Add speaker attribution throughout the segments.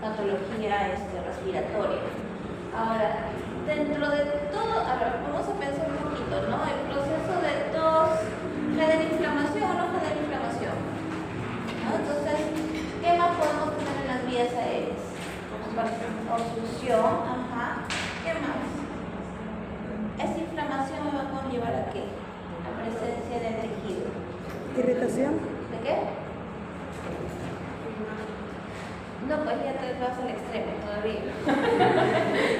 Speaker 1: patología respiratoria. Ahora, dentro de todo, ahora vamos a pensar un poquito, ¿no? El proceso de tos, ¿genera inflamación o no genera inflamación? ¿No? Entonces, ¿qué más podemos tener en las vías aéreas? Obstrucción, ajá. ¿Qué más? Esa inflamación me va a conllevar ¿a qué? La presencia de tejido.
Speaker 2: ¿Irritación?
Speaker 1: ¿De qué? No, pues ya te vas al extremo todavía.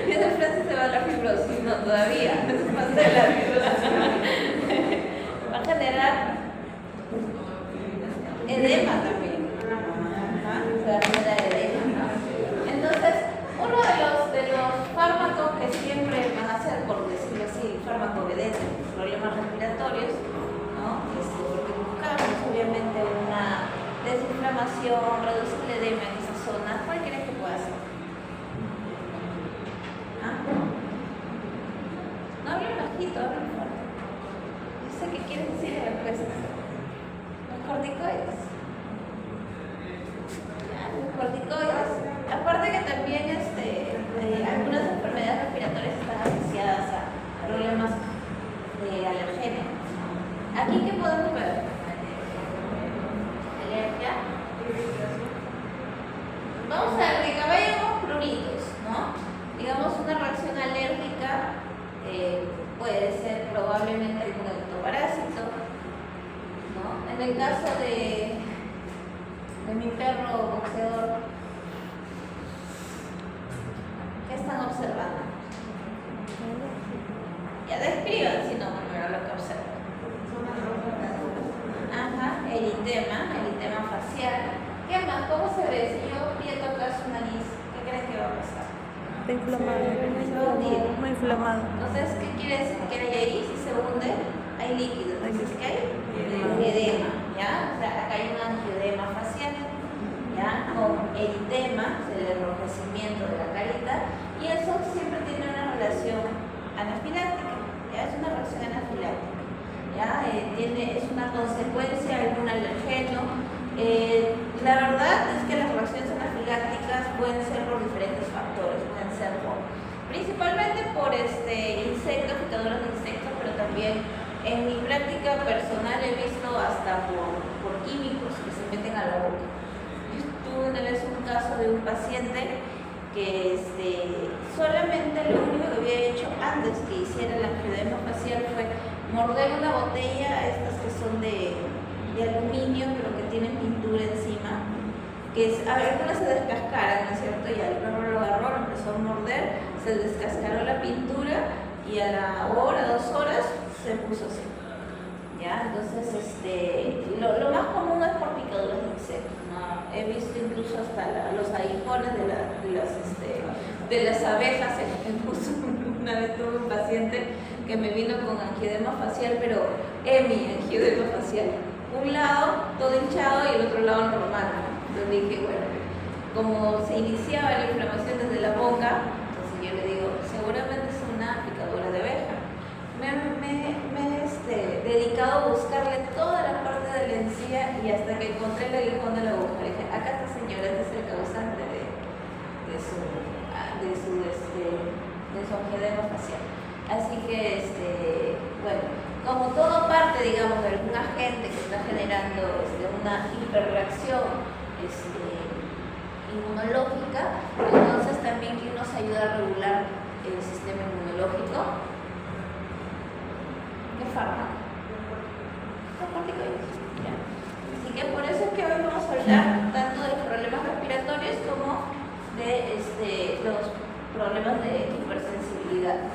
Speaker 1: Y esa frase se va a la fibrosis, no, todavía. Es más de la fibrosis. Va a generar edema también. Se va a generar edema, ¿no? Entonces, uno de los fármacos que siempre van a ser, por decirlo así, fármaco vedette, problemas respiratorios, ¿no? Porque buscamos obviamente una desinflamación, reducir el edema en esa zona. ¿Cuál crees que pueda ser? ¿Ah? No hablen bajito, hablen fuerte. Yo sé que quieres decir después. Los corticoides. Ya, los corticoides. Aparte que también algunas enfermedades respiratorias están asociadas a problemas alergénicos. ¿Aquí qué podemos ver? Alergia. Vamos a ver que vayamos pruritos, ¿no? Digamos una reacción alérgica puede ser probablemente algún ectoparásito, ¿no? En el caso de mi perro boxeador, ¿qué están observando? Ya describan si no primero lo que observan. Ajá, eritema facial. ¿Qué más? ¿Cómo se ve? Si yo aprieto acá su nariz, ¿qué creen que va a pasar?
Speaker 2: Está inflamado. Muy inflamado.
Speaker 1: Entonces, ¿qué quiere decir que hay ahí? Si se hunde, hay líquido. Entonces, ¿qué hay? Edema, ¿ya? O sea, acá hay un angioedema facial, ¿ya? Con eritema, el enrojecimiento de la carita, y eso siempre tiene una relación anafiláctica, ¿ya? Es una reacción anafiláctica, ¿ya? Es una consecuencia de algún alergeno. La verdad es que las reacciones anafilácticas pueden ser por diferentes factores, pueden ser principalmente por insectos, picaduras de insectos, pero también en mi práctica personal he visto hasta por químicos que se meten a la boca. Yo tuve una vez un caso de un paciente que solamente lo único que había hecho antes que hiciera el angioedema facial fue morder una botella, estas que son de aluminio, pero que tienen pintura encima, que algunas se descascaran, ¿no es cierto? Y el perro lo agarró, lo empezó a morder, se descascaró la pintura y a la hora, 2 horas, se puso así. ¿Ya? Entonces, lo más común es por picaduras de insectos, ¿no? He visto incluso hasta los aguijones de las abejas. Una vez tuve un paciente que me vino con angioedema facial, pero angioedema facial. Un lado todo hinchado y el otro lado normal. Entonces dije, bueno, como se iniciaba la inflamación desde la boca, entonces yo le digo, seguramente es una picadura de abeja. Me he dedicado a buscarle toda la parte de la encía y hasta que encontré el aguijón de la aguja. Le dije, acá está señora, este es el causante de su angioedema facial. Así que, bueno, como todo parte, digamos, de algún agente que está generando una hiperreacción inmunológica, entonces también que nos ayuda a regular el sistema inmunológico. ¿Qué fármaco? Ya. Así que por eso es que hoy vamos a hablar tanto de los problemas respiratorios como de los problemas de hipersensibilidad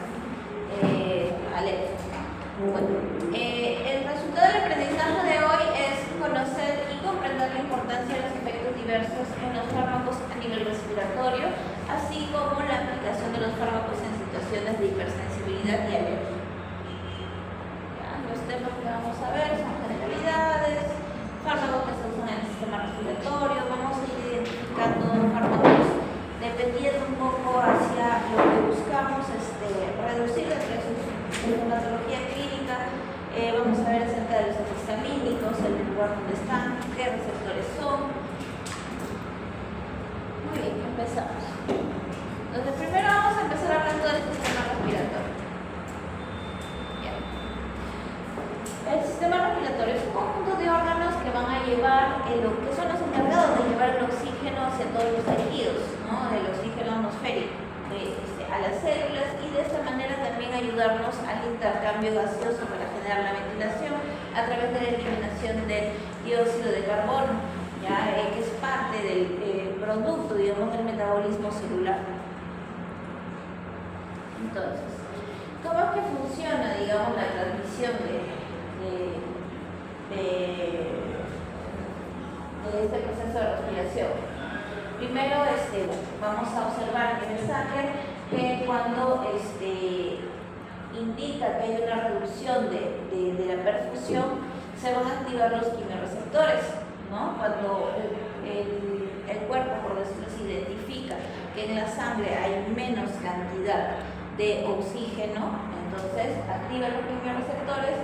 Speaker 1: alérgica. Bueno, el resultado del aprendizaje de hoy es conocer y comprender la importancia de los efectos diversos en los fármacos a nivel respiratorio, así como la aplicación de los fármacos en situaciones de hipersensibilidad y alergia. Los temas que vamos a ver son generalidades, fármacos que se usan en el sistema respiratorio, vamos a ir identificando fármacos dependiendo un poco hacia lo que buscamos, reducir la sintomatología clínica. Vamos a ver acerca de los antihistamínicos, el lugar donde están, qué receptores son. empezamos. Entonces, primero vamos a empezar hablando del sistema respiratorio. Bien. El sistema respiratorio es un conjunto de órganos que van a llevar, que son los encargados de llevar el oxígeno hacia todos los tejidos, ¿no? El oxígeno atmosférico a las células, y de esta manera también ayudarnos al intercambio gaseoso para generar la ventilación a través de la eliminación del dióxido de carbono, ya que es parte del producto, digamos, del metabolismo celular. Entonces, ¿cómo es que funciona, digamos, la transmisión de este proceso de respiración? Primero, vamos a observar en el sangre que cuando indica que hay una reducción de la perfusión, se van a activar los quimioreceptores, ¿no? Cuando el cuerpo, por decirlo así, identifica que en la sangre hay menos cantidad de oxígeno, entonces activa los quimioreceptores,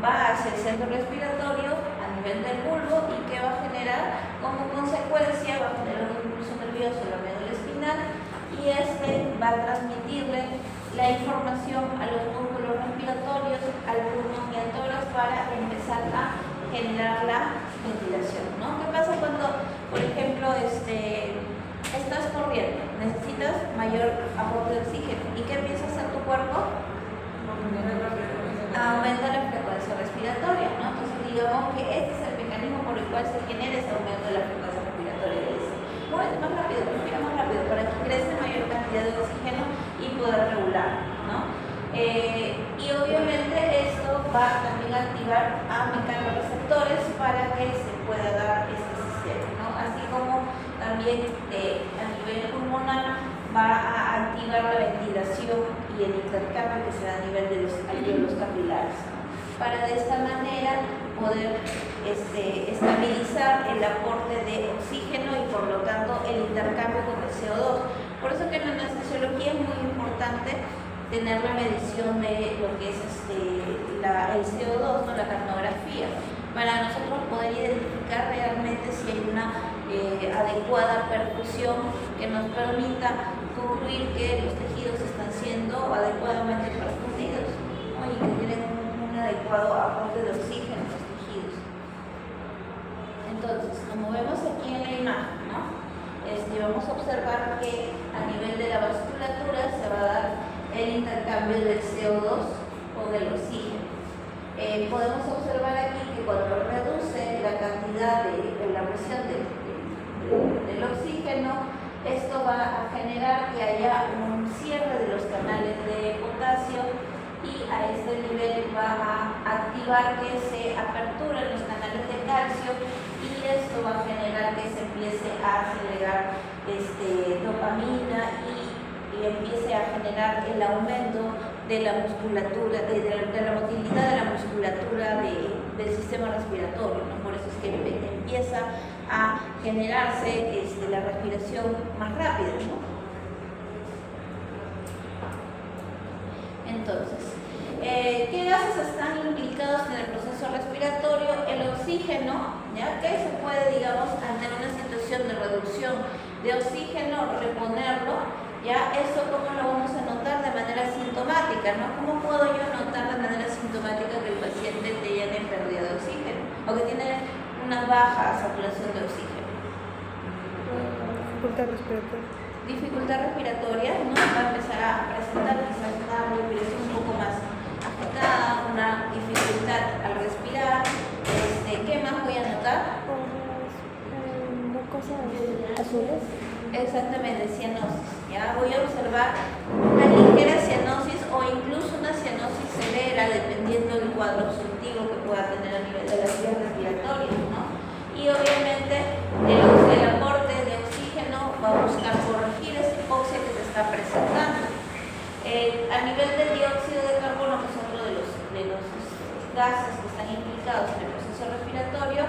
Speaker 1: va hacia el centro respiratorio a nivel del bulbo, y que va a generar como consecuencia, va a generar un impulso nervioso en la médula espinal, y va a transmitirle la información a los músculos respiratorios, al pulmón y al tórax para empezar a generar la ventilación, ¿no? ¿Qué pasa cuando, por ejemplo, estás corriendo, necesitas mayor aporte de oxígeno? ¿Y qué empieza a hacer tu cuerpo? Aumenta la frecuencia respiratoria, ¿no? Entonces, digamos que este es el mecanismo por el cual se genera ese aumento de la frecuencia respiratoria. Muévete más rápido, respira más rápido, para que ingrese mayor cantidad de oxígeno y poder regular, ¿no? Y obviamente esto va también a activar a mecanorreceptores para que se pueda dar este sistema, ¿no? Así como también a nivel pulmonar va a activar la ventilación y el intercambio que se da a nivel de los alvéolos capilares, ¿no? Para de esta manera poder estabilizar el aporte de oxígeno y por lo tanto el intercambio con el CO2. Por eso que en la anestesiología es muy importante tener la medición de lo que es el CO2, ¿no? La capnografía, para nosotros poder identificar realmente si hay una adecuada perfusión que nos permita concluir que los tejidos están siendo adecuadamente perfundidos, ¿no? Y que tienen un adecuado aporte de oxígeno en los tejidos. Entonces, como vemos aquí en la imagen, ¿no? Vamos a observar que a nivel de la vasculatura se va a dar el intercambio del CO2 con el oxígeno. Podemos observar aquí que cuando reduce la cantidad de la presión del oxígeno, esto va a generar que haya un cierre de los canales de potasio, y a este nivel va a activar que se aperturen los canales de calcio, y esto va a generar que se empiece a segregar dopamina y empiece a generar el aumento de la musculatura, de la motilidad de la musculatura del sistema respiratorio, ¿no? Por eso es que empieza a generarse la respiración más rápida, ¿no? Entonces, ¿qué gases están implicados en el proceso respiratorio? El oxígeno, ¿ya? Que se puede, digamos, ante una situación de reducción de oxígeno, reponerlo, ¿ya? Eso cómo lo vamos a notar de manera sintomática, ¿no? ¿Cómo puedo yo notar de manera sintomática que el paciente tiene pérdida de oxígeno o que tiene una baja saturación de oxígeno?
Speaker 2: Dificultad respiratoria.
Speaker 1: Dificultad respiratoria, ¿no? Va a empezar a presentar quizás una respiración un poco más agitada, una dificultad al respirar. ¿Qué más voy a notar?
Speaker 2: Cosas azules.
Speaker 1: Exactamente, cianosis. Ya voy a observar una ligera cianosis o incluso una cianosis severa, dependiendo del cuadro obstructivo que pueda tener a nivel de las vías respiratorias, ¿no? Y obviamente el aporte de oxígeno va a buscar corregir esa hipoxia que se está presentando. A nivel del dióxido de carbono, que es otro de los gases que están implicados en el proceso respiratorio,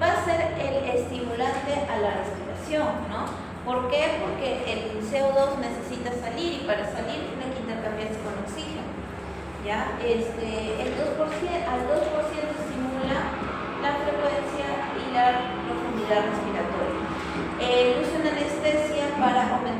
Speaker 1: va a ser el estimulante a la respiración, ¿no? ¿Por qué? Porque el CO2 necesita salir, y para salir tiene que intercambiarse con oxígeno, ¿ya? El 2%, al 2% estimula la frecuencia y la profundidad respiratoria. El uso de anestesia para aumentar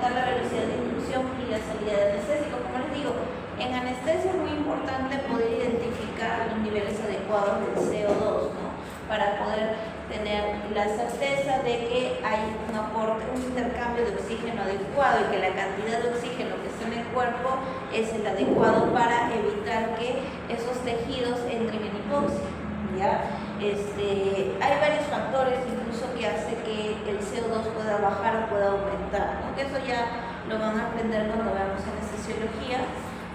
Speaker 1: adecuados del CO2, ¿no? Para poder tener la certeza de que hay un aporte, un intercambio de oxígeno adecuado y que la cantidad de oxígeno que está en el cuerpo es el adecuado para evitar que esos tejidos entren en hipoxia, ¿ya? Hay varios factores incluso que hace que el CO2 pueda bajar o pueda aumentar, ¿no? Que eso ya lo van a aprender cuando veamos anestesiología,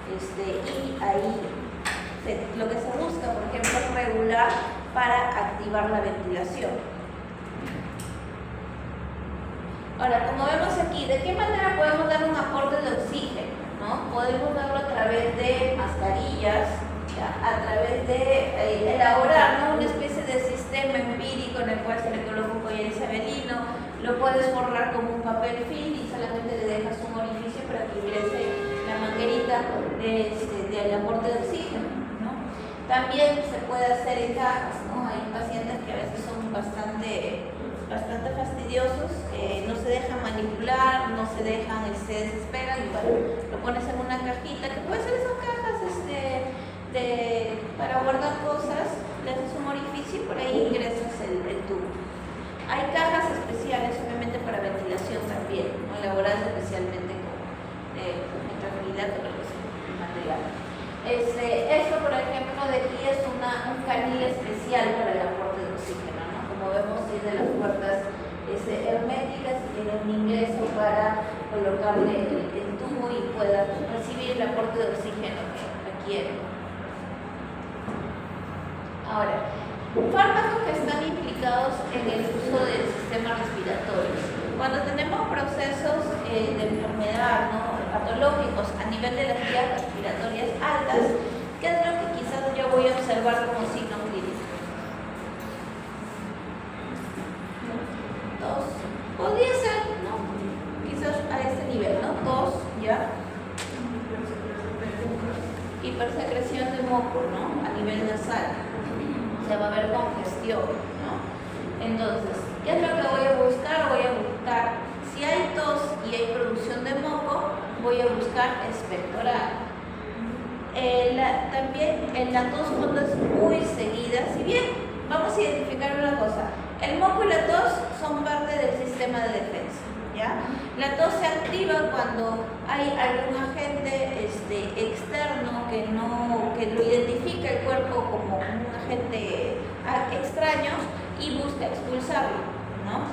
Speaker 1: y ahí lo que se busca, por ejemplo, es regular para activar la ventilación. Ahora, como vemos aquí, ¿de qué manera podemos dar un aporte de oxígeno? ¿No? Podemos darlo a través de mascarillas, ¿ya? A través de elaborar, ¿no?, una especie de sistema empírico en el cual se le coloca un collar isabelino, lo puedes forrar como un papel film y solamente le dejas un orificio para que ingrese la manguerita del aporte de oxígeno, ¿no? También se puede hacer en cajas, ¿no? Hay pacientes que a veces son bastante fastidiosos, no se dejan manipular, no se dejan, se desespegan y bueno, lo pones en una cajita, que puede ser esas cajas para guardar cosas, le haces un orificio y por ahí ingresas el tubo. Hay cajas especiales, obviamente, para ventilación también, ¿no? Elaboradas especialmente con metrafililato, pero es un material. Esto, por ejemplo, de aquí es un canil especial para el aporte de oxígeno, ¿no? Como vemos, tiene las puertas herméticas y tiene un ingreso para colocarle el tubo y pueda recibir el aporte de oxígeno que requiere. Ahora, fármacos que están implicados en el uso del sistema respiratorio. Cuando tenemos procesos de enfermedad, ¿no?, patológicos a nivel de las vías respiratorias altas, ¿qué es lo que quizás yo voy a observar como signo clínico? Tos. Podría ser, ¿no?, quizás a este nivel, ¿no? Tos, ¿ya? Hipersecreción de moco, ¿no?, a nivel nasal. Se va a ver congestión, ¿no? Entonces, ¿qué es lo que voy a buscar? Voy a buscar, si hay tos y hay producción de moco, voy a buscar expectorar. También en la tos, cuando es muy seguida, si bien vamos a identificar una cosa, el moco y la tos son parte del sistema de defensa, ¿ya? La tos se activa cuando hay algún agente externo que lo identifica el cuerpo como un agente extraño y busca expulsarlo, ¿no?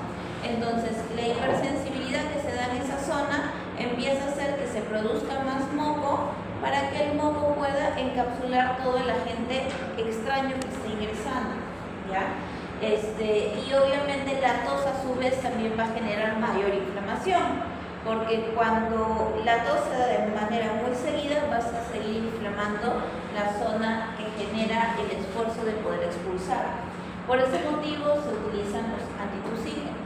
Speaker 1: Entonces, la hipersensibilidad que se da en esa zona empieza a hacer que se produzca más moco para que el moco pueda encapsular todo el agente extraño que está ingresando, ¿ya? Y obviamente la tos a su vez también va a generar mayor inflamación, porque cuando la tos se da de manera muy seguida vas a seguir inflamando la zona que genera el esfuerzo de poder expulsar. Por ese motivo se utilizan los antitusígenos.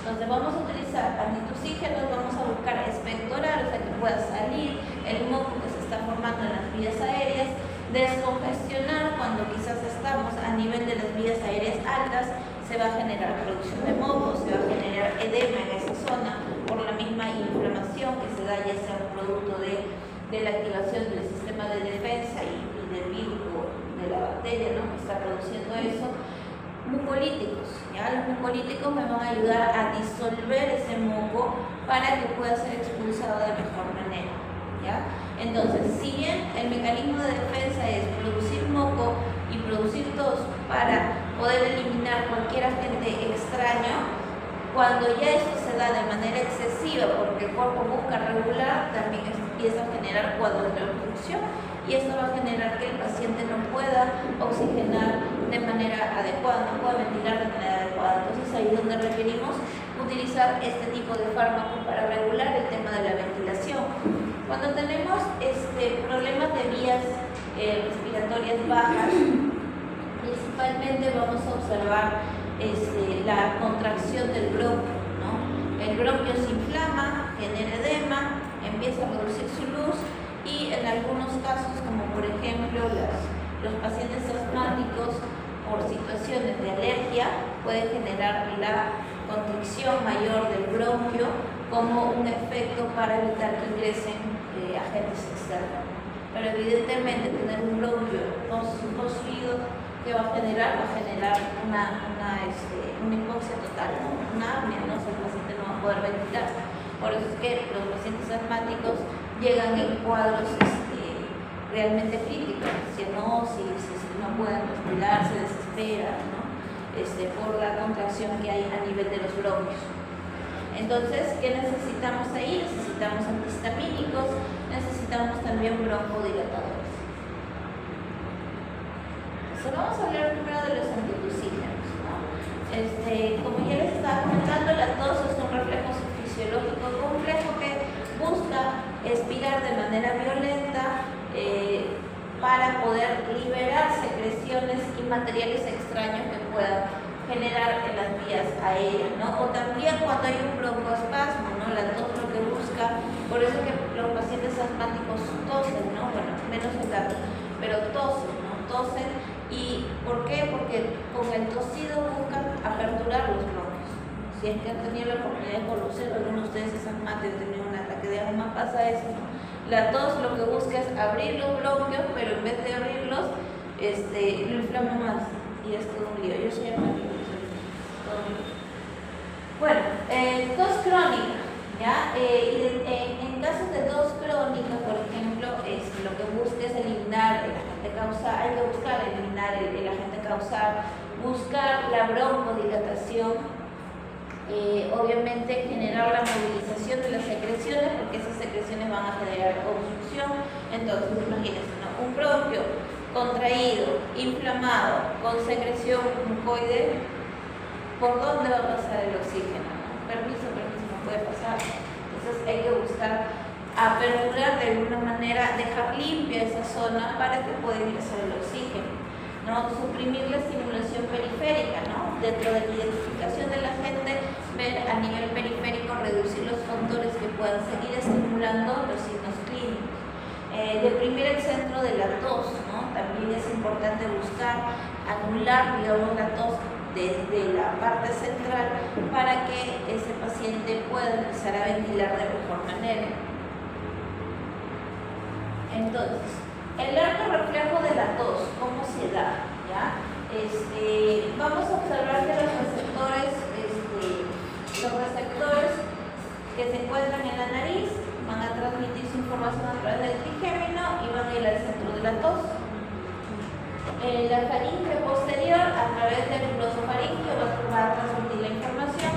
Speaker 1: Entonces vamos a utilizar antitusígenos, vamos a buscar expectorar, o sea que pueda salir el moco que se está formando en las vías aéreas, descongestionar cuando quizás estamos a nivel de las vías aéreas altas, se va a generar producción de moco, se va a generar edema en esa zona por la misma inflamación que se da, ya sea un producto de la activación del sistema de defensa y del virus o de la bacteria, ¿no?, que está produciendo eso. Mucolíticos, ¿ya? Los mucolíticos me van a ayudar a disolver ese moco para que pueda ser expulsado de mejor manera, ¿ya? Entonces, si bien el mecanismo de defensa es producir moco y producir tos para poder eliminar cualquier agente extraño, cuando ya esto se da de manera excesiva porque el cuerpo busca regular, también empieza a generar cuadros de obstrucción y esto va a generar que el paciente no pueda oxigenar de manera adecuada, no pueda ventilar de manera adecuada. Entonces ahí es donde requerimos utilizar este tipo de fármacos para regular el tema de la ventilación. Cuando tenemos problemas de vías respiratorias bajas, principalmente vamos a observar la contracción del bronquio, ¿no? El bronquio se inflama, genera edema, empieza a reducir su luz y en algunos casos, como por ejemplo los pacientes asmáticos por situaciones de alergia, pueden generar la constricción mayor del bronquio como un efecto para evitar que ingresen agentes externos. Pero evidentemente tener un bronquio obstruido ¿qué va a generar? Va a generar una hipoxia total, ¿no? Una apnea, ¿no? O sea, el paciente no va a poder ventilar. Por eso es que los pacientes asmáticos llegan en cuadros realmente críticos, cianosis, no pueden respirar, se desesperan, ¿no? Por la contracción que hay a nivel de los bronquios. Entonces, ¿qué necesitamos ahí? Necesitamos antihistamínicos, necesitamos también broncodilatadores. Entonces, vamos a hablar primero de los antitusígenos, ¿no? Como ya les estaba comentando, la tos es un reflejo fisiológico complejo que busca expirar de manera violenta para poder liberar secreciones y materiales extraños que puedan generar en las vías aéreas, ¿no? O también cuando hay un broncoespasmo, ¿no? La tos lo que busca, por eso que los pacientes asmáticos tosen, ¿no? Bueno, menos el gato, pero tosen, ¿no? Tosen. ¿Y por qué? Porque con el tosido buscan aperturar los bronquios. Si es que han tenido la oportunidad de conocer, algunos de ustedes es asmático, han tenido un ataque de asma, pasa eso, ¿no? La tos lo que busca es abrir los bronquios, pero en vez de abrirlos, lo inflama más. Y es todo un lío. Yo soy asmático. Bueno, tos crónica, ¿ya? En casos de tos crónica, por ejemplo, lo que busca es eliminar el agente causal, hay que buscar eliminar el agente causal, buscar la broncodilatación, obviamente generar la movilización de las secreciones, porque esas secreciones van a generar obstrucción. Entonces, imagínense, ¿no? Un bronquio contraído, inflamado, con secreción mucoide, ¿por dónde va a pasar el oxígeno? ¿No? Permiso, no puede pasar. Entonces hay que buscar aperturar de alguna manera, dejar limpia esa zona para que pueda ingresar el oxígeno, ¿no? Suprimir la estimulación periférica, ¿no? Dentro de la identificación de la gente, ver a nivel periférico, reducir los factores que puedan seguir estimulando los signos clínicos. Deprimir el centro de la tos, ¿no? También es importante buscar anular, digamos, la tos desde la parte central para que ese paciente pueda empezar a ventilar de mejor manera. Entonces, el arco reflejo de la tos, ¿cómo se da? ¿Ya? Vamos a observar que los receptores que se encuentran en la nariz van a transmitir su información a través del trigémino y van a ir al centro de la tos. La faringe posterior, a través del glosofaringio, va a transmitir la información.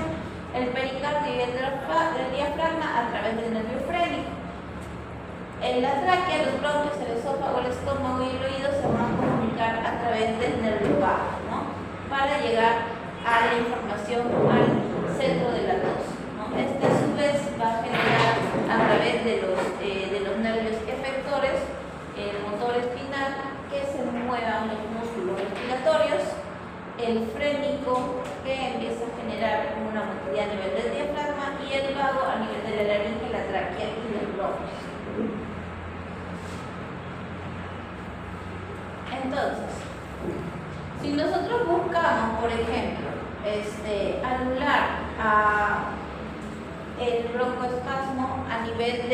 Speaker 1: El pericardio y el diafragma a través del nervio frénico. En la tráquea, los bronquios, el esófago, el estómago y el oído se van a comunicar a través del nervio vago, ¿no? Para llegar a la información al centro de la tos, ¿no? Este a su vez va a generar a través de los nervios efectores, el motor espinal, que se muevan los músculos respiratorios, el frénico, que empieza a generar una motilidad a nivel del diafragma, y el vago a nivel de la laringe, la tráquea y los bronquios. Entonces, si nosotros buscamos, por ejemplo, anular el broncoespasmo a nivel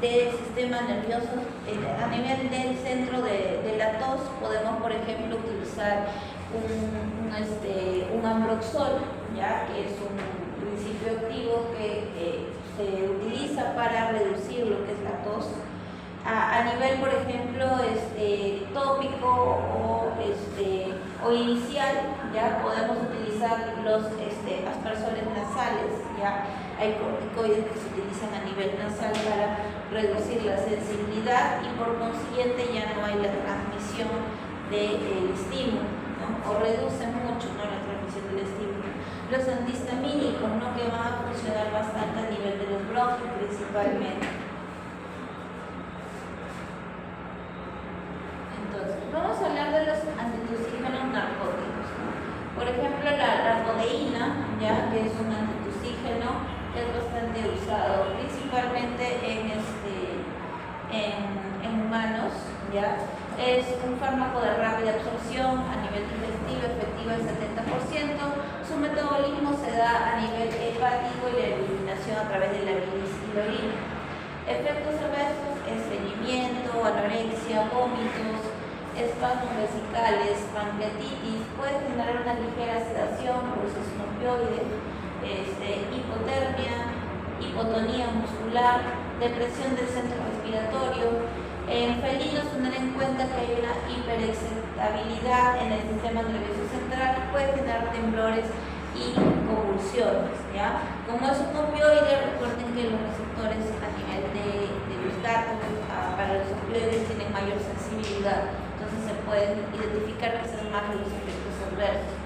Speaker 1: del sistema nervioso, a nivel del centro de la tos, podemos, por ejemplo, utilizar un ambroxol, ¿ya? Que es un principio activo que se utiliza para reducir lo que es la tos. A nivel, por ejemplo, tópico o inicial, ya podemos utilizar los aspersores nasales, ya hay corticoides que se utilizan a nivel nasal para reducir la sensibilidad y por consiguiente ya no hay la transmisión del estímulo, ¿no? O reduce mucho, ¿no?, la transmisión del estímulo. Los antihistamínicos, ¿no?, que van a funcionar bastante a nivel de los bronquios principalmente. Vamos a hablar de los antitusígenos narcóticos, ¿no? Por ejemplo, la codeína, ya, que es un antitusígeno, es bastante usado, principalmente en humanos, ya. Es un fármaco de rápida absorción a nivel digestivo, efectivo del 70%. Su metabolismo se da a nivel hepático y la eliminación a través de la bilis y la orina. Efectos adversos: estreñimiento, anorexia, vómitos, espasmos vesicales, pancreatitis, puede generar una ligera sedación, pulsos un opioide, hipotermia, hipotonía muscular, depresión del centro respiratorio. En felinos, tener en cuenta que hay una hiperexcitabilidad en el sistema nervioso central, puede generar temblores y convulsiones, ¿ya? Como es un opioide, recuerden que los receptores a nivel de los gatos para los opioides tienen mayor sensibilidad, entonces se pueden identificar quizás más los efectos adversos.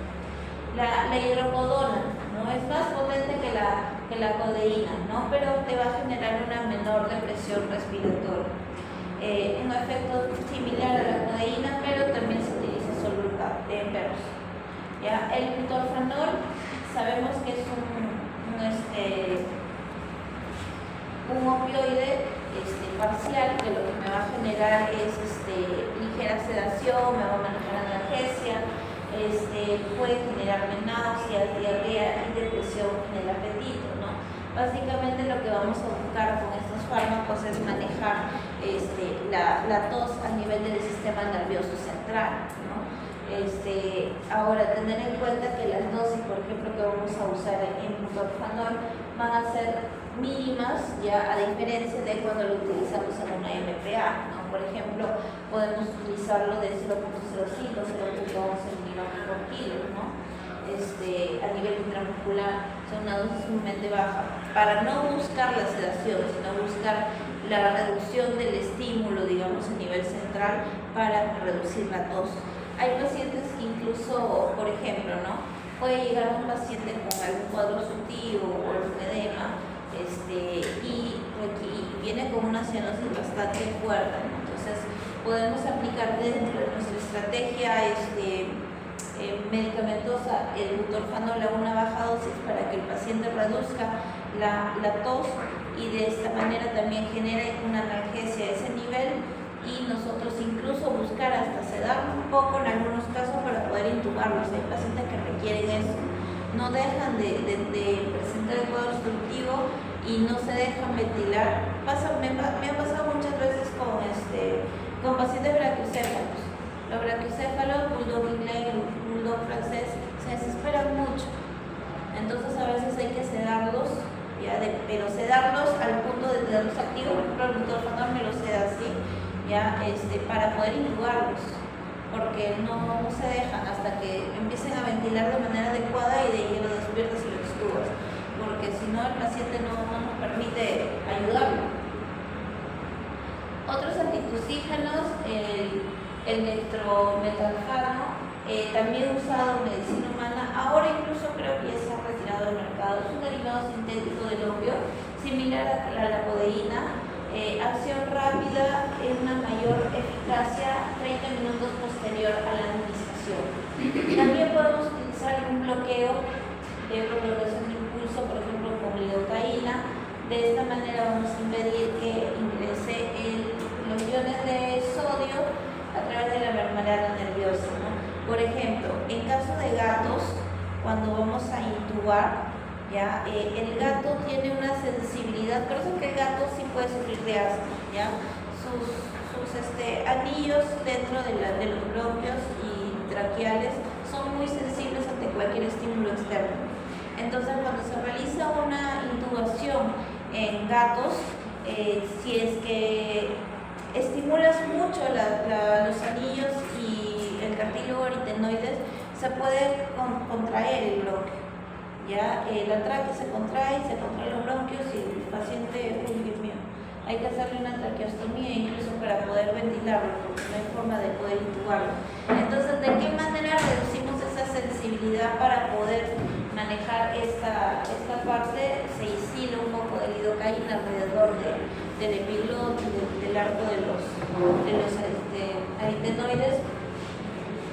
Speaker 1: La hidrocodona, ¿no? Es más potente que la codeína, ¿no? Pero te va a generar una menor depresión respiratoria. Un efecto similar a la codeína, pero también se utiliza solo en perros. ¿Ya? El butorfanol sabemos que es un opioide parcial, que lo que me va a generar es ligera sedación, me va a manejar analgesia, puede generarme náuseas, diarrea y depresión en el apetito, ¿no? Básicamente lo que vamos a buscar con estos fármacos es manejar la tos a nivel del sistema nervioso central, ¿no? Ahora, tener en cuenta que las dosis, por ejemplo, que vamos a usar en butorfanol van a ser mínimas, ya a diferencia de cuando lo utilizamos en una MPA, ¿no? Por ejemplo, podemos utilizarlo de 0.05 a 0.11 miligramos por kilo, ¿no? A nivel intramuscular, son una dosis sumamente baja, para no buscar la sedación, sino buscar la reducción del estímulo, digamos, a nivel central para reducir la tos. Hay pacientes que incluso, por ejemplo, ¿no? Puede llegar un paciente con algún cuadro obstructivo o algún edema y viene con una cianosis bastante fuerte, ¿no? Entonces podemos aplicar dentro de nuestra estrategia medicamentosa el butorfanol a una baja dosis para que el paciente reduzca la tos y de esta manera también genere una analgesia a ese nivel, y nosotros incluso buscar hasta sedar un poco en algunos casos para poder intubarlos. Hay pacientes que requieren eso, no dejan de presentar el cuadro obstructivo y no se dejan ventilar. Me ha pasado muchas veces con pacientes braquiocéfalos. Los braquiocéfalos, bulldog inglés, bulldog francés, se desesperan mucho. Entonces a veces hay que sedarlos, pero sedarlos al punto de tenerlos activos. Por ejemplo, el butorfanol me lo seda así, para poder intubarlos, porque no se dejan hasta que empiecen a ventilar de manera adecuada y de ahí lo despiertas y lo extubas, porque si no el paciente no nos permite ayudarlo. Otros antitusígenos, el dextrometalfano, también usado en medicina humana, ahora incluso creo que ya se ha retirado del mercado. Es un derivado sintético del opio, similar a la codeína. Acción rápida, una mayor eficacia, 30 minutos posterior a la administración. También podemos utilizar un bloqueo de prolongación de impulso, por ejemplo con lidocaína. De esta manera vamos a impedir que ingrese los iones de sodio a través de la membrana nerviosa, ¿no? Por ejemplo, en caso de gatos, cuando vamos a intubar, el gato tiene una sensibilidad, por eso que el gato sí puede sufrir de asma, sus anillos dentro de los bronquios y traqueales son muy sensibles ante cualquier estímulo externo. Entonces, cuando se realiza una intubación en gatos, si es que estimulas mucho los anillos y el cartílago aritenoides, se puede contraer el bronquio. La tráquea se contrae los bronquios y el paciente, uy Dios mío, hay que hacerle una traqueostomía incluso para poder ventilarlo, porque no hay forma de poder intubarlo. Entonces, ¿de qué manera reducimos esa sensibilidad para poder manejar esta parte? Se isila un poco de lidocaína alrededor del epiglotis, del arco de los aritenoides,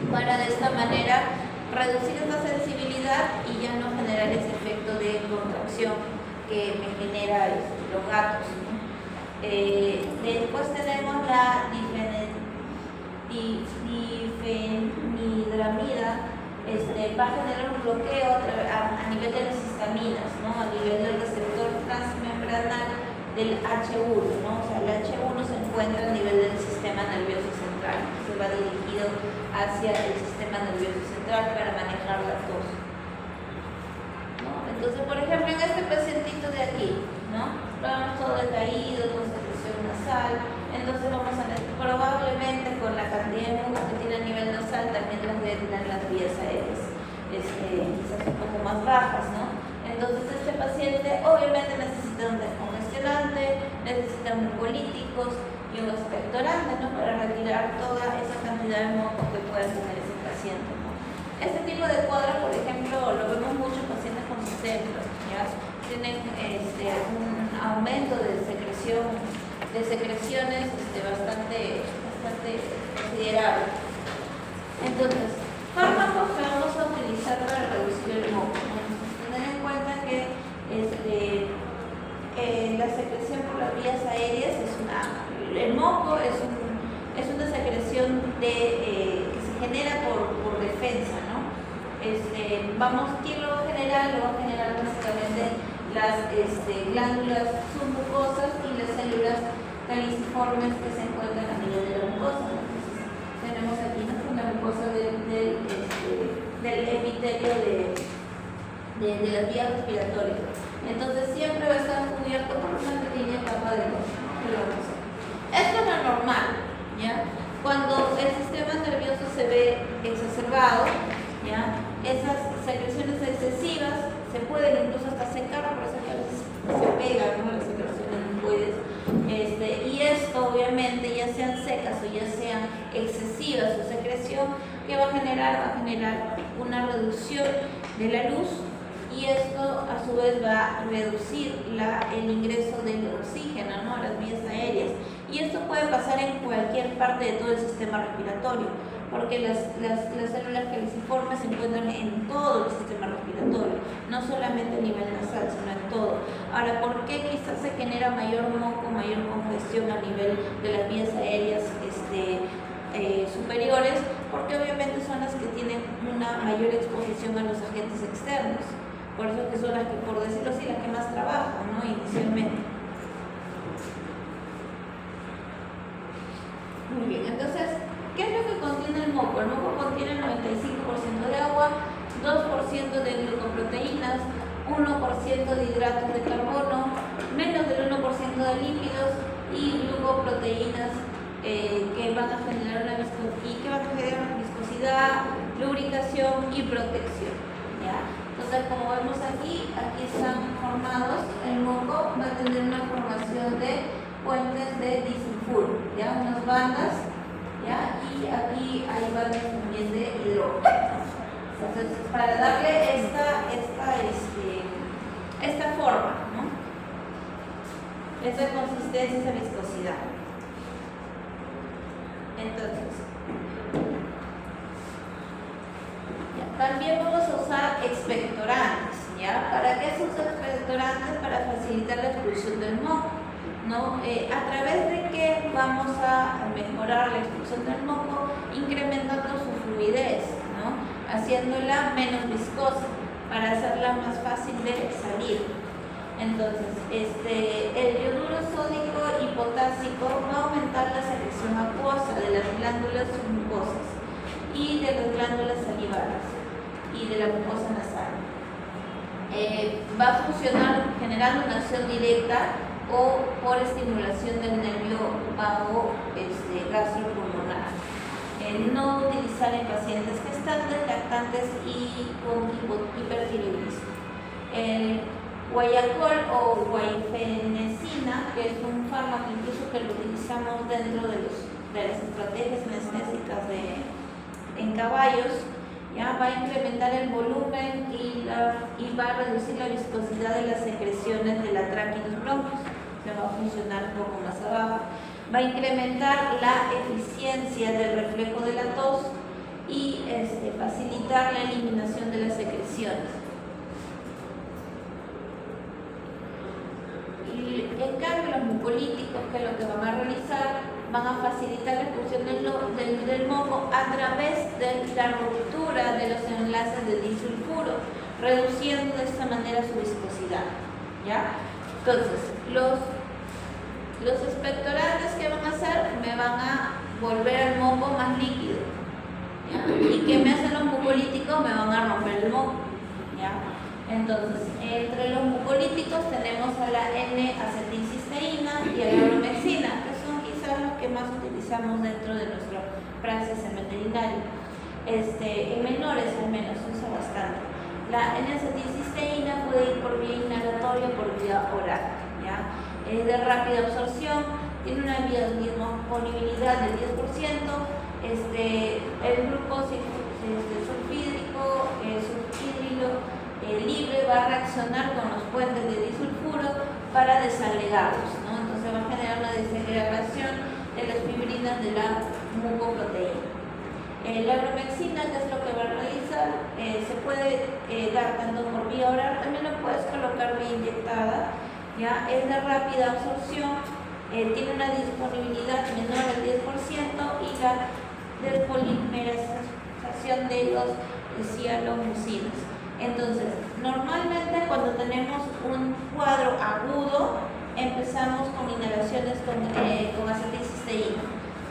Speaker 1: para de esta manera reducir esa sensibilidad y ya no generar ese efecto de contracción que me genera los gatos, ¿no? Después tenemos la difenidramida, va a generar un bloqueo a nivel de las histaminas, ¿no? A nivel del receptor transmembranal del H1, ¿no? O sea, el H1 se encuentra a nivel del sistema nervioso central. central, se va dirigido hacia el sistema nervioso central para manejar la tos, ¿no? Entonces, por ejemplo, en este pacientito de aquí, ¿no? Vamos todo decaído, con secreción nasal, entonces vamos a ver, probablemente con la cantidad de moco que tiene a nivel nasal también las tener las vías aéreas quizás un poco más bajas, ¿no? Entonces este paciente obviamente necesita un descongestionante, necesita mucolíticos y un expectorante, ¿no? Para retirar toda esa cantidad de moco que pueda tener ese paciente, ¿no? Este tipo de cuadro, por ejemplo, lo vemos mucho en pacientes con centros, ¿ya? Tienen un aumento de secreciones bastante considerable. Entonces, fármacos que vamos a utilizar para reducir el moco. Tener en cuenta que la secreción por las vías aéreas el moco es una secreción que se genera por defensa, ¿no? ¿Quién lo va a generar? Lo va a generar básicamente las glándulas submucosas y las células caliciformes que se encuentran a nivel de la mucosa. Entonces, tenemos aquí la mucosa del epitelio de las vías respiratorias. Entonces siempre va a estar cubierto por una pequeña capa de mucosa. Esto es lo normal, ¿ya? Cuando el sistema nervioso se ve exacerbado, ¿ya? Esas secreciones excesivas se pueden incluso hasta secar, por eso que a veces se pegan, ¿no? Las secreciones mucoides. Y esto obviamente, ya sean secas o ya sean excesivas su secreción, que va a generar una reducción de la luz, y esto a su vez va a reducir el ingreso del oxígeno, ¿no? A las vías aéreas, y esto puede pasar en cualquier parte de todo el sistema respiratorio, porque las células caliciformes se encuentran en todo el sistema respiratorio, no solamente a nivel nasal, sino en todo. Ahora, ¿por qué quizás se genera mayor moco, mayor congestión a nivel de las vías aéreas superiores? Porque obviamente son las que tienen una mayor exposición a los agentes externos, por eso que son las que, por decirlo así, las que más trabajan, ¿no? Inicialmente. Muy bien, entonces, ¿qué es lo que contiene el moco? El moco contiene el 95% de agua, 2% de glucoproteínas, 1% de hidratos de carbono, menos del 1% de lípidos y glucoproteínas que van a generar una viscosidad, lubricación y protección, ¿ya? Entonces, como vemos aquí están formados, el moco va a tener una formación de puentes de disulfuro, ¿ya? Unas bandas, ¿ya? Y aquí hay bandas también de hidrógeno. Entonces, para darle esta forma, ¿no? Esta consistencia, esa viscosidad. Entonces, también vamos a usar expectorantes, ¿ya? ¿Para qué se usa expectorantes? Para facilitar la expulsión del moco, ¿no? ¿A través de qué vamos a mejorar la expulsión del moco? Incrementando su fluidez, ¿no? Haciéndola menos viscosa, para hacerla más fácil de salir. Entonces, el yoduro sódico y potásico va a aumentar la secreción acuosa de las glándulas submucosas y de las glándulas salivales y de la mucosa nasal. Va a funcionar generando una acción directa o por estimulación del nervio vago gastropulmonar. No utilizar en pacientes gestantes, lactantes y con hipertiroidismo. El guayacol o guaifenesina, que es un fármaco incluso que lo utilizamos dentro de las estrategias anestésicas en caballos, ¿ya? Va a incrementar el volumen y va a reducir la viscosidad de las secreciones de la tráquea y los bronquios. Se va a funcionar un poco más abajo. Va a incrementar la eficiencia del reflejo de la tos y facilitar la eliminación de las secreciones. Y en cambio los mucolíticos, que lo que van a realizar, van a facilitar la expulsión del moco a través de la ruptura de los enlaces de disulfuro, reduciendo de esta manera su viscosidad, ¿ya? Entonces, los expectorantes que van a hacer me van a volver al moco más líquido. ¿Ya? ¿Y qué me hacen los mucolíticos? Me van a romper el moco. ¿Ya? Entonces, entre los mucolíticos tenemos a la N-acetilcisteína y a la bromexina, que son quizás los que más utilizamos dentro de nuestra praxis en veterinario. En menores al menos se usa bastante. La N-acetilcisteína puede ir por vía inhalatoria o por vía oral. ¿Ya? Es de rápida absorción, tiene una biodisponibilidad del 10%. El grupo sulfídrico, sulfhidrilo libre va a reaccionar con los puentes de disulfuro para desagregarlos, ¿no? Entonces va a generar una desagregación de las fibrinas de la mucoproteína. La bromexina, que es lo que va a realizar, se puede dar tanto por vía oral, también lo puedes colocar vía inyectada, ¿ya? Es de rápida absorción, tiene una disponibilidad menor al 10% y la despolimerización de los cianomucinas. Entonces, normalmente cuando tenemos un cuadro agudo, empezamos con inhalaciones con acetilcisteína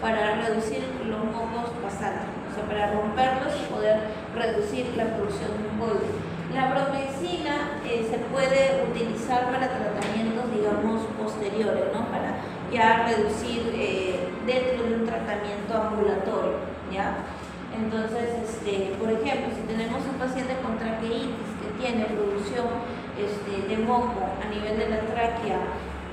Speaker 1: para reducir los mocos pasantes, o sea, para romperlos y poder reducir la producción de mucoide. La bromexina se puede utilizar para tratamientos, digamos, posteriores, ¿no? Para ya reducir dentro de un tratamiento ambulatorio, ¿ya? Entonces, por ejemplo, si tenemos un paciente con traqueitis que tiene producción de moco a nivel de la tráquea,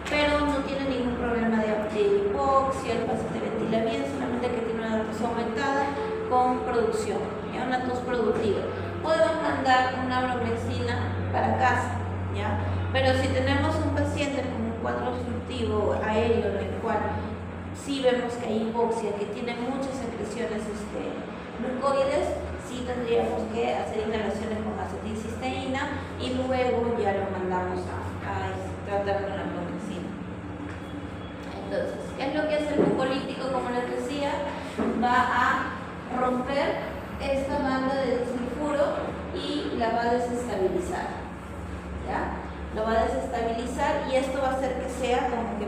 Speaker 1: pero no tiene ningún problema de hipoxia, el paciente ventila bien, solamente que tiene una tos aumentada con producción, ¿ya? Una tos productiva. Podemos mandar una bromexina para casa, ¿ya? Pero si tenemos un paciente con un cuadro obstructivo aéreo en el cual sí vemos que hay hipoxia, que tiene muchas secreciones mucoides, sí tendríamos que hacer inhalaciones con acetilcisteína y luego ya lo mandamos a tratar con la bromexina. Entonces, ¿qué es lo que hace el mucolítico? Como les decía, va a romper esta banda de disulfuro y la va a desestabilizar, ¿ya? Lo va a desestabilizar y esto va a hacer que sea como que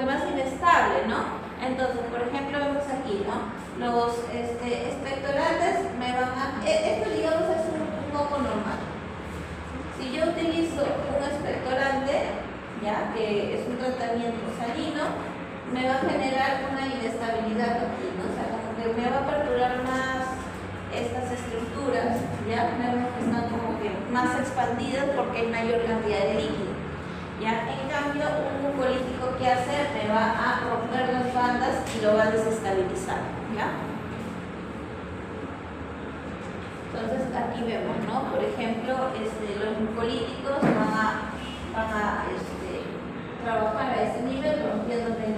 Speaker 1: más inestable, ¿no? Entonces, por ejemplo, vemos aquí, ¿no? Los expectorantes me van a... Esto, digamos, es un moco normal. Si yo utilizo un expectorante, ¿ya? Que es un tratamiento salino, me va a generar una inestabilidad aquí, ¿no? O sea, como que me va a aperturar más estas estructuras, ¿ya? Vemos que están como que más expandidas porque hay mayor cantidad de líquido, ¿ya? En cambio, un mucolítico que hace me va a romper las bandas y lo va a desestabilizar, ¿ya? Entonces aquí vemos, ¿no? Por ejemplo, los mucolíticos van a trabajar a este nivel, rompiéndome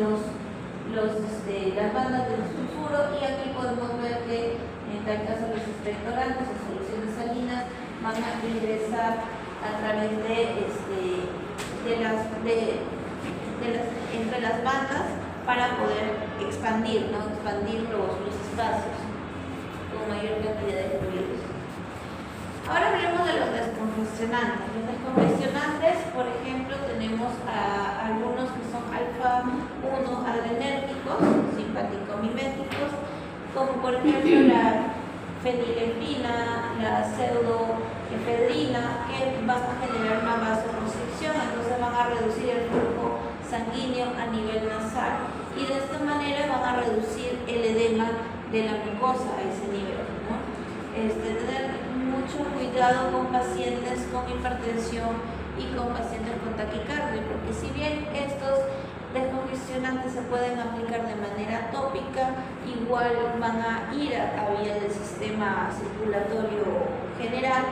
Speaker 1: las bandas del sulfuro, y aquí podemos ver que en tal caso los expectorantes o soluciones salinas van a ingresar a través entre las bandas para poder expandir, ¿no? Expandir los espacios con mayor cantidad de fluidos. Ahora hablemos de los descongestionantes. Los descongestionantes, por ejemplo, tenemos algunos que son alfa-1 adrenérgicos, simpático-miméticos, como por ejemplo la fenilefrina, la pseudoefedrina, que van a generar una vasoconstricción, entonces van a reducir el flujo sanguíneo a nivel nasal y de esta manera van a reducir el edema de la mucosa a ese nivel, ¿no? Tener mucho cuidado con pacientes con hipertensión y con pacientes con taquicardia, porque si bien estos descongestionantes se pueden aplicar de manera tópica, igual van a ir a vía del sistema circulatorio general,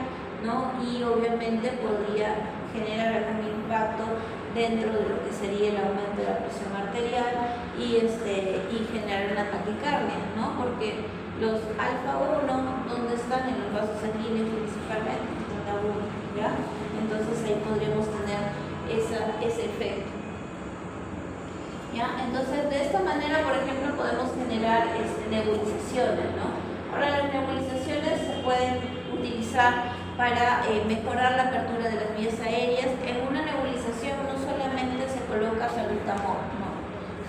Speaker 1: ¿no? Y obviamente podría generar algún impacto dentro de lo que sería el aumento de la presión arterial y generar una taquicardia, ¿no? Porque los alfa-1, ¿dónde están? En los vasos sanguíneos principalmente, en la 1, ¿ya? Entonces ahí podríamos tener ese efecto, ¿ya? Entonces de esta manera, por ejemplo, podemos generar nebulizaciones, ¿no? Ahora las nebulizaciones se pueden utilizar para mejorar la apertura de las vías aéreas. En una nebulización no solamente se coloca salbutamol, no,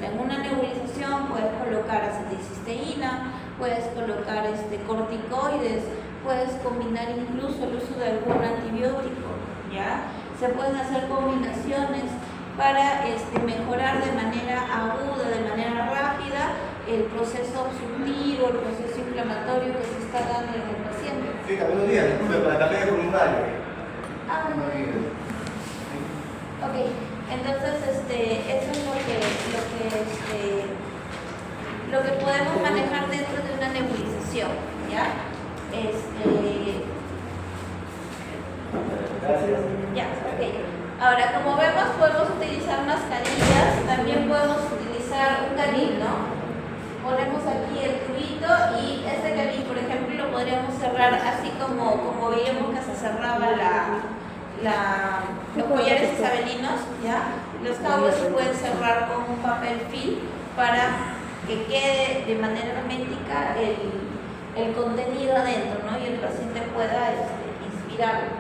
Speaker 1: En una nebulización puedes colocar acetilcisteína, puedes colocar corticoides, puedes combinar incluso el uso de algún antibiótico, ¿ya? Se pueden hacer combinaciones para mejorar de manera aguda, de manera rápida, el proceso obstructivo, el proceso inflamatorio que se está dando en el paciente.
Speaker 3: Sí, buenos días, disculpe, para cambiar de formulario.
Speaker 1: Ok, entonces eso es lo que podemos manejar dentro de una nebulización, ¿ya? Ya, ok. Ahora, como vemos, podemos utilizar mascarillas, también podemos utilizar un canil, ¿no? Ponemos aquí el tubito y este canil, por ejemplo, lo podríamos cerrar así como veíamos que se cerraba los collares isabelinos, ¿ya? Los cabos se pueden cerrar con un papel film para que quede de manera hermética el contenido adentro, ¿no? Y el paciente pueda inspirarlo.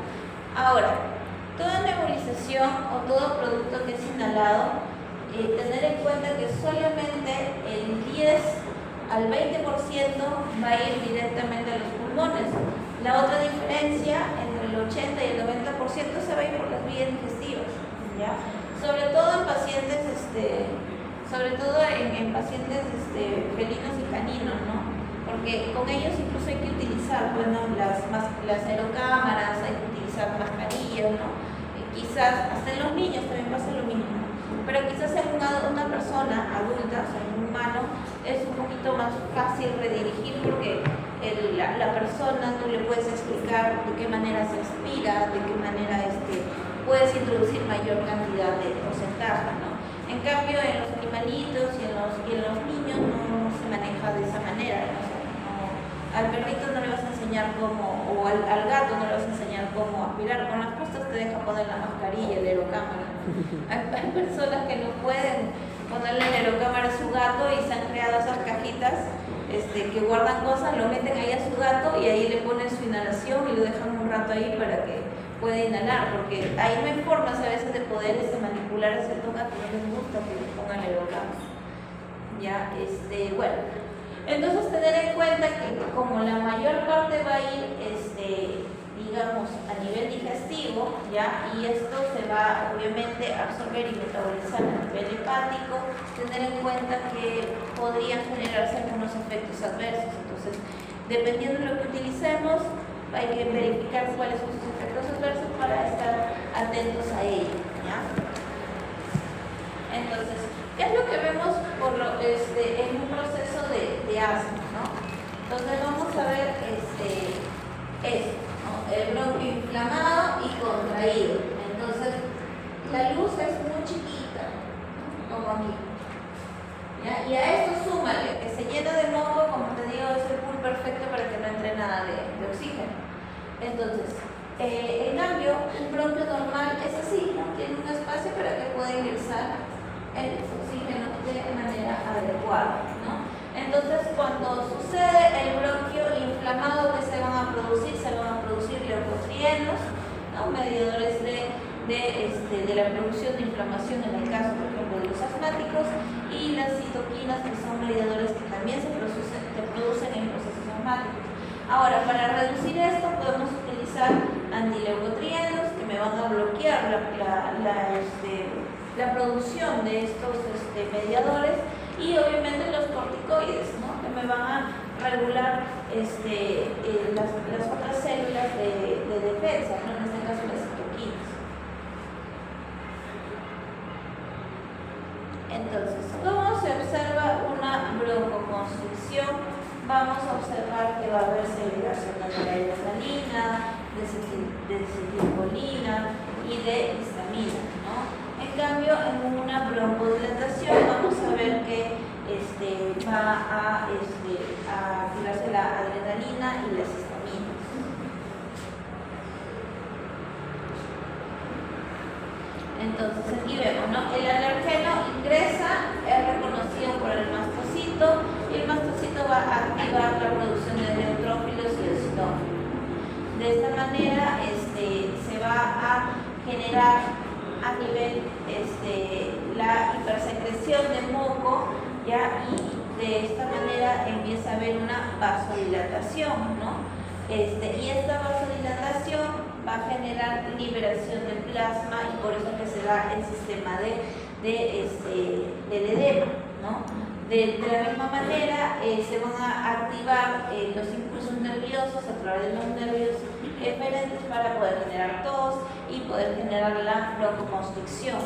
Speaker 1: Ahora, toda nebulización o todo producto que es inhalado, tener en cuenta que solamente el 10 al 20% va a ir directamente a los pulmones. La otra diferencia entre el 80 y el 90% se va a ir por las vías digestivas, ¿ya? Sobre todo en pacientes, felinos y caninos, ¿no? Porque con ellos incluso hay que utilizar, las aerocámaras, hay que utilizar mascarillas, ¿no? Quizás hasta en los niños también pasa lo mismo, pero quizás en una persona adulta, o sea, en un humano, es un poquito más fácil redirigir porque la persona tú le puedes explicar de qué manera se expira, de qué manera puedes introducir mayor cantidad de porcentaje, ¿no? En cambio, en los animalitos y en los niños no se maneja de esa manera, ¿no? O sea, al perrito no le vas a enseñar cómo, o al gato no le vas a enseñar cómo aspirar. Con las justas te deja poner la mascarilla, el aerocámara. Hay personas que no pueden ponerle el aerocámara a su gato y se han creado esas cajitas que guardan cosas, lo meten ahí a su gato y ahí le ponen su inhalación y lo dejan un rato ahí para que pueda inhalar, porque ahí no hay formas a veces de poder manipular a ciertos gatos, no les gusta que les pongan el aerocámara. Ya, bueno. Entonces tener en cuenta que como la mayor parte va a ir, digamos, a nivel digestivo, ¿ya? Y esto se va obviamente a absorber y metabolizar a nivel hepático, tener en cuenta que podrían generarse algunos efectos adversos. Entonces, dependiendo de lo que utilicemos, hay que verificar cuáles son sus efectos adversos para estar atentos a ello, ¿ya? Entonces, ¿qué es lo que vemos en un proceso de asma, ¿no? Entonces vamos a ver esto, ¿no? El bronquio inflamado y contraído. Entonces, la luz es muy chiquita, ¿no? Como aquí. ¿Ya? Y a esto súmale que se llena de moco, como te digo, es el pool perfecto para que no entre nada de oxígeno. Entonces, en cambio, un bronquio normal es así, ¿no? Tiene un espacio para que pueda ingresar el oxígeno de manera adecuada, ¿no? Entonces, cuando sucede el bronquio inflamado, que se van a producir leucotrienos, ¿no? Mediadores de la producción de inflamación en el caso, por ejemplo, de los asmáticos, y las citoquinas, que son mediadores que también se producen en procesos asmáticos. Ahora, para reducir esto, podemos utilizar antileucotrienos que me van a bloquear la producción de estos mediadores, y obviamente los corticoides, ¿no? Que me van a regular las otras células de defensa, ¿no? En este caso las citoquinas. Entonces, ¿cómo se observa una broncoconstricción? Vamos a observar que va a haber segregación de adrenalina, de acetilcolina y de histamina, ¿no? En cambio, en una broncodilatación vamos a ver que va a activarse la adrenalina y las histaminas. Entonces aquí vemos, ¿no? El alergeno ingresa, es reconocido por el mastocito, y el mastocito va a activar la producción de neutrófilos y eosinófilos. De esta manera se va a generar a nivel la hipersecreción de moco, ¿ya? Y de esta manera empieza a haber una vasodilatación, ¿no? Y esta vasodilatación va a generar liberación de plasma y por eso que se da el sistema del edema, ¿no? De la misma manera se van a activar los impulsos nerviosos a través de los nervios eferentes para poder generar tos y poder generar la broncoconstricción.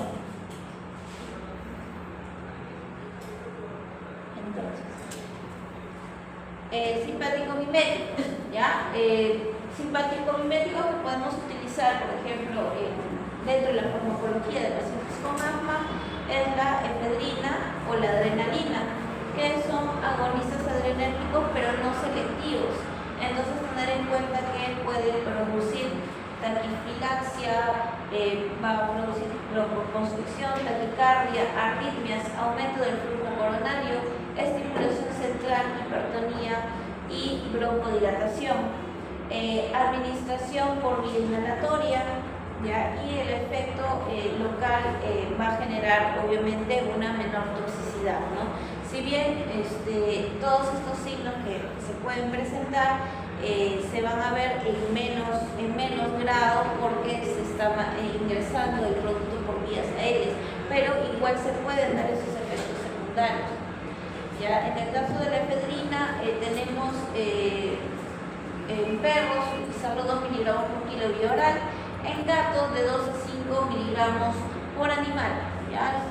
Speaker 1: Entonces, simpático mimético, ¿ya? Simpático mimético que podemos utilizar, por ejemplo, dentro de la farmacología de pacientes con asma, es la efedrina o la adrenalina, que son agonistas adrenérgicos pero no selectivos. Entonces tener en cuenta que puede producir taquifilaxia, va a producir broncoconstricción, taquicardia, arritmias, aumento del flujo coronario, estimulación central, hipertonía y broncodilatación. Administración por vía inhalatoria, ¿ya? Y el efecto local va a generar obviamente una menor toxicidad, ¿no? Si bien todos estos signos que se pueden presentar se van a ver en menos grado porque se está ingresando el producto por vías aéreas, pero igual se pueden dar esos efectos secundarios. ¿Ya? En el caso de la efedrina tenemos en perros utilizarlo 2 miligramos por kilo vía oral, en gatos de 2 a 5 miligramos por animal. ¿Ya?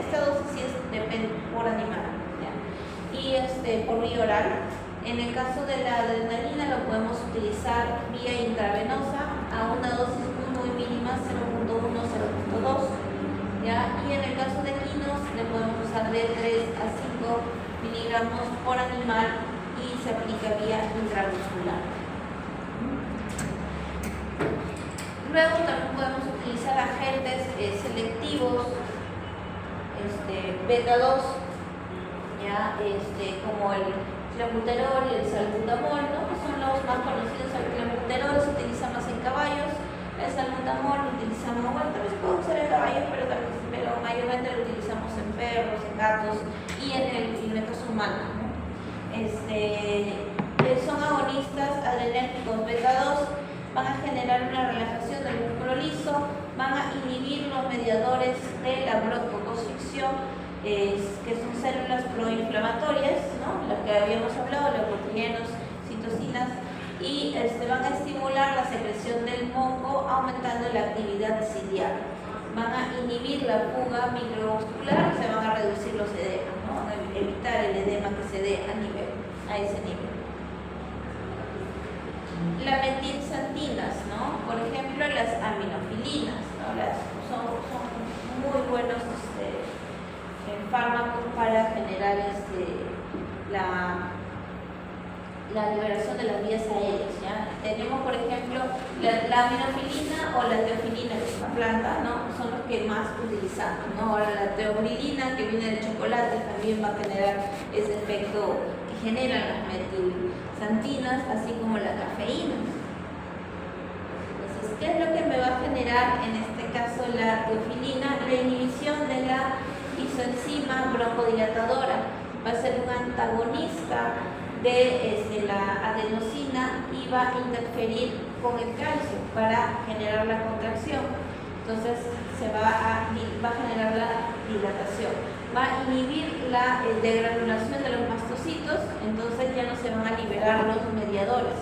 Speaker 1: Esta dosis sí depende por animal, ¿ya? Y por vía oral. En el caso de la adrenalina lo podemos utilizar vía intravenosa a una dosis muy mínima, 0.1, 0.2. ¿Ya? Y en el caso de equinos le podemos usar de 3 a 5 miligramos por animal y se aplica vía intramuscular. Luego también podemos utilizar agentes selectivos, beta 2, ¿ya? Como el clenbuterol y el salbutamol, ¿no? Que son los más conocidos. El clenbuterol se utiliza más en caballos, el salbutamol lo utilizamos, bueno, también se puede usar en caballos, pero mayormente lo utilizamos en perros, en gatos y en el caso humano, ¿no? Son agonistas adrenérgicos beta 2, van a generar una relajación del músculo liso, van a inhibir los mediadores de la broncoconstricción, que son células proinflamatorias, ¿no? Las que habíamos hablado, leucotrienos, citocinas, y van a estimular la secreción del moco aumentando la actividad ciliar. Van a inhibir la fuga microvascular y se van a reducir los edemas, ¿no? Van a evitar el edema que se dé a ese nivel. Las metilxantinas, ¿no? Por ejemplo, las aminofilinas, ¿no? Son muy buenos fármacos para generar la liberación de las vías aéreas, ¿ya? Tenemos, por ejemplo, la aminofilina o la teofilina, que es una planta, ¿no? Son los que más utilizamos, ¿no? Ahora la teobrilina, que viene del chocolate, también va a generar ese efecto que generan las metilxantinas, así como la cafeína. Entonces, ¿qué es lo que me va a generar en este caso la teofilina? La inhibición de la isoenzima broncodilatadora. Va a ser un antagonista de la adenosina y va a interferir con el calcio para generar la contracción. Entonces va a generar la dilatación, va a inhibir la degranulación de los mastocitos, entonces ya no se van a liberar los mediadores.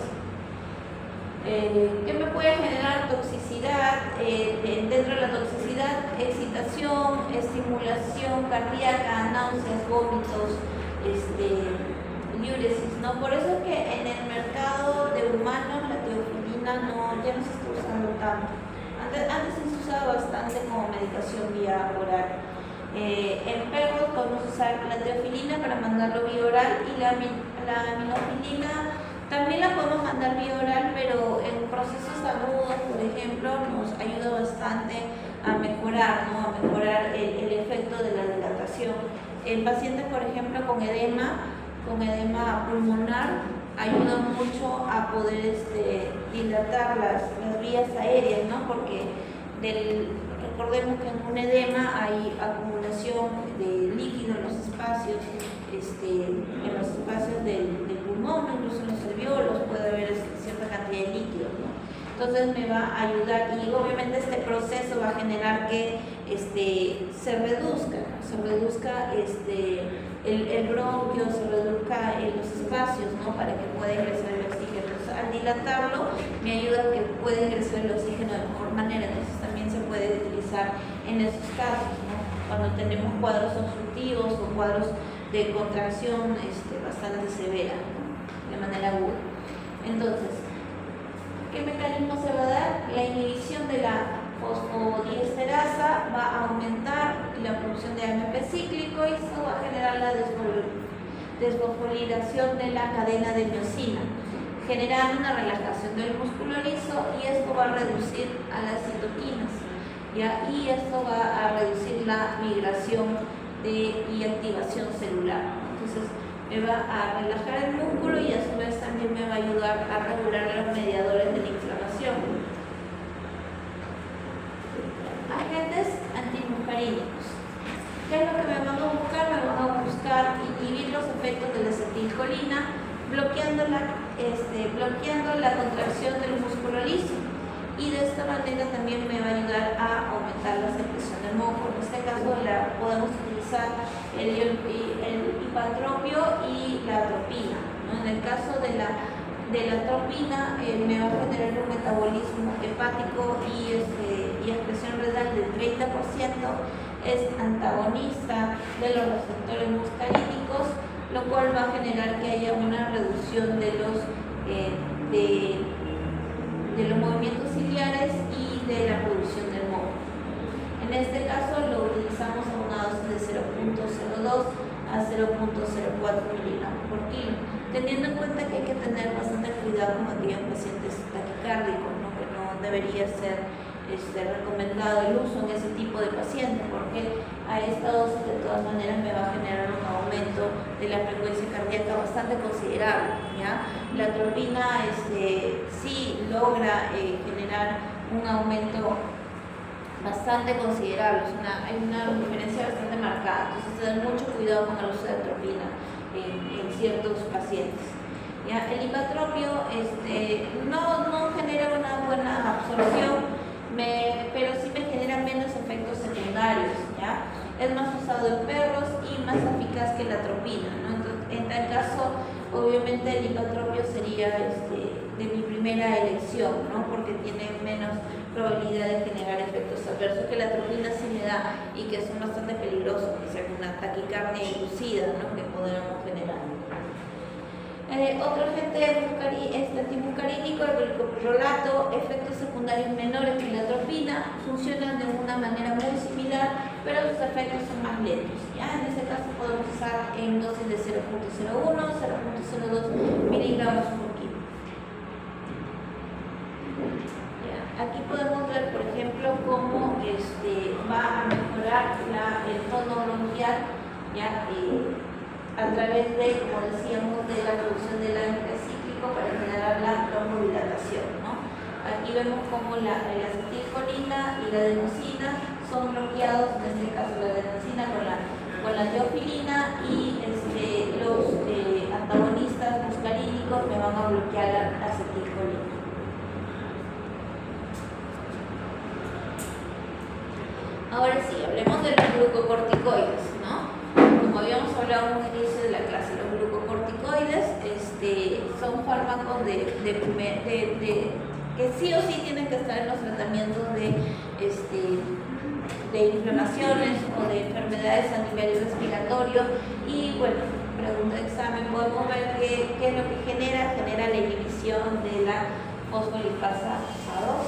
Speaker 1: ¿Qué me puede generar toxicidad? Dentro de la toxicidad, excitación, estimulación cardíaca, náuseas, vómitos, diuresis, ¿no? Por eso es que en el mercado de humanos la teofilina ya no se está usando tanto. Antes se usaba bastante como medicación vía oral. En perros podemos usar la teofilina para mandarlo vía oral y la aminofilina también la podemos mandar vía oral, pero en procesos agudos, por ejemplo, nos ayuda bastante a mejorar, ¿no? A mejorar el efecto de la dilatación. En pacientes, por ejemplo, con edema pulmonar, ayuda mucho a poder dilatar las vías aéreas, ¿no? Porque recordemos que en un edema hay acumulación de líquido en los espacios, del pulmón, incluso en los alvéolos puede haber cierta cantidad de líquido, ¿no? Entonces me va a ayudar, y obviamente este proceso va a generar que se reduzca el bronquio, se reduzca en los espacios, ¿no? Para que pueda ingresar el oxígeno. Entonces, al dilatarlo me ayuda a que pueda ingresar el oxígeno de mejor manera. Entonces también se puede utilizar en esos casos, ¿no? Cuando tenemos cuadros obstructivos o cuadros de contracción bastante severa, ¿no? De manera aguda. Entonces, ¿qué mecanismo se va a dar? La inhibición de la fosfodiesterasa va a aumentar la producción de AMP cíclico y eso va a generar la desfosforilación de la cadena de miosina, generando una relajación del músculo liso, y esto va a reducir a las citoquinas, ¿ya? Y esto va a reducir la migración y activación celular. Entonces me va a relajar el músculo y a su vez también me va a ayudar a regular los mediadores de la inflamación. Agentes antimuscarínicos. ¿Qué es lo que me van a buscar? Me van a buscar inhibir los efectos de la acetilcolina, bloqueando la contracción del músculo liso, y de esta manera también me va a ayudar a aumentar la secreción de moco. En este caso podemos utilizar el hipatropio y la atropina, ¿no? En el caso de la atropina me va a generar un metabolismo hepático y excreción renal del 30%, es antagonista de los receptores muscarínicos, lo cual va a generar que haya una reducción de los movimientos ciliares y de la producción del moco. En este caso lo utilizamos a una dosis de 0.02 a 0.04 miligramos por kilo, teniendo en cuenta que hay que tener bastante cuidado con aquellos pacientes taquicárdicos, ¿no? Que no debería ser recomendado el uso en ese tipo de pacientes, porque a esta dosis de todas maneras me va a generar un aumento de la frecuencia cardíaca bastante considerable, ¿ya? La atropina sí logra generar un aumento bastante considerable, hay una diferencia bastante marcada, entonces tener mucho cuidado con el uso de atropina en ciertos pacientes. ¿Ya? El hipatropio no genera una buena absorción, pero sí me genera menos efectos secundarios, ¿ya? Es más usado en perros y más eficaz que la atropina, ¿no? Entonces, en tal caso, obviamente el hipatropio sería de mi primera elección, ¿no? Porque tiene menos probabilidad de generar efectos adversos, que la atropina sí me da y que son bastante peligrosos, que sea una taquicardia inducida, ¿no? Que podemos generar. Otro agente antimuscarínico, el glicoprolato, efectos secundarios menores que la atropina, funcionan de una manera muy similar, pero sus efectos son más lentos. ¿Ya? En este caso podemos usar en dosis de 0.01, 0.02 miligramos por kilo. ¿Ya? Aquí podemos ver, por ejemplo, cómo va a mejorar el tono bronquial, ¿ya? A través de, como decíamos, de la producción del AMP cíclico para generar la broncolilatación, ¿no? Aquí vemos cómo la acetilcolina y la adenosina son bloqueados, en este caso la adenosina con la teofilina, y los antagonistas muscarínicos me van a bloquear la acetilcolina. Ahora sí, hablemos de los glucocorticoides, ¿no? Como habíamos hablado en el inicio de la clase, los glucocorticoides son fármacos que sí o sí tienen que estar en los tratamientos de inflamaciones o de enfermedades a nivel respiratorio. Y bueno, pregunta de examen, podemos ver qué es lo que genera la inhibición de la fosfolipasa A2,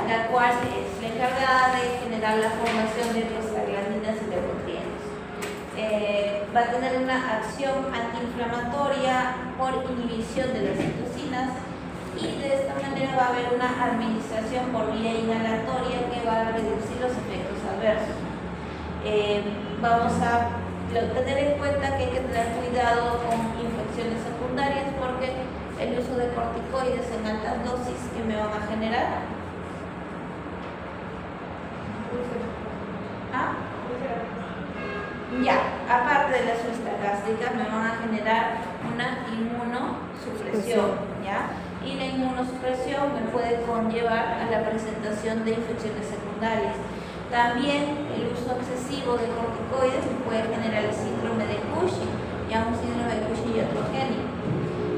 Speaker 1: la cual es la encargada de generar la formación de prostaglandinas y leucotrienos. Va a tener una acción antiinflamatoria por inhibición de las citocinas, y de esta manera va a haber una administración por vía inhalatoria que va a reducir los efectos adversos. Vamos a tener en cuenta que hay que tener cuidado con infecciones secundarias, porque el uso de corticoides en altas dosis que me van a generar ¿Ah? Ya, aparte de la sustancia gástrica, me van a generar una inmunosupresión, ¿ya? Y la inmunosupresión me puede conllevar a la presentación de infecciones secundarias. También el uso excesivo de corticoides puede generar el síndrome de Cushing, ya un síndrome de Cushing iatrogénico.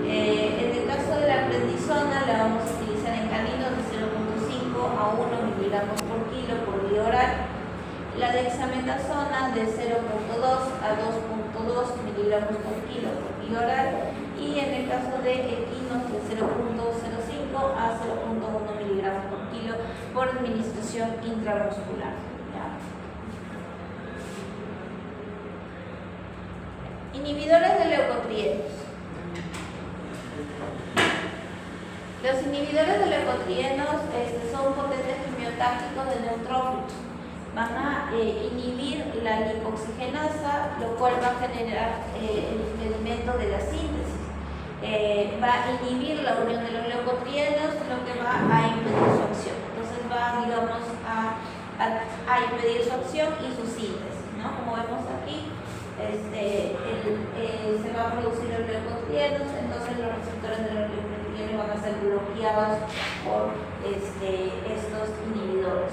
Speaker 1: En el caso de la prednisona la vamos a utilizar en caninos de 0.5 a 1 miligramos por kilo por vía oral. La dexametasona de 0.2 a 2.2 miligramos por kilo por vía oral. Y en el caso de equinos de 0.05 a 0.1 miligramos por kilo por administración intramuscular. ¿Ya? Inhibidores de leucotrienos. Los inhibidores de leucotrienos son potentes quimiotácticos de neutrófilos. Van a inhibir la lipoxigenasa, lo cual va a generar el impedimento de la síntesis. Va a inhibir la unión de los leucotrienos, lo que va a impedir su acción. Entonces va, digamos, a impedir su acción y su síntesis, ¿no? Como vemos aquí, se va a producir los leucotrienos, entonces los receptores de los leucotrienos van a ser bloqueados por estos inhibidores.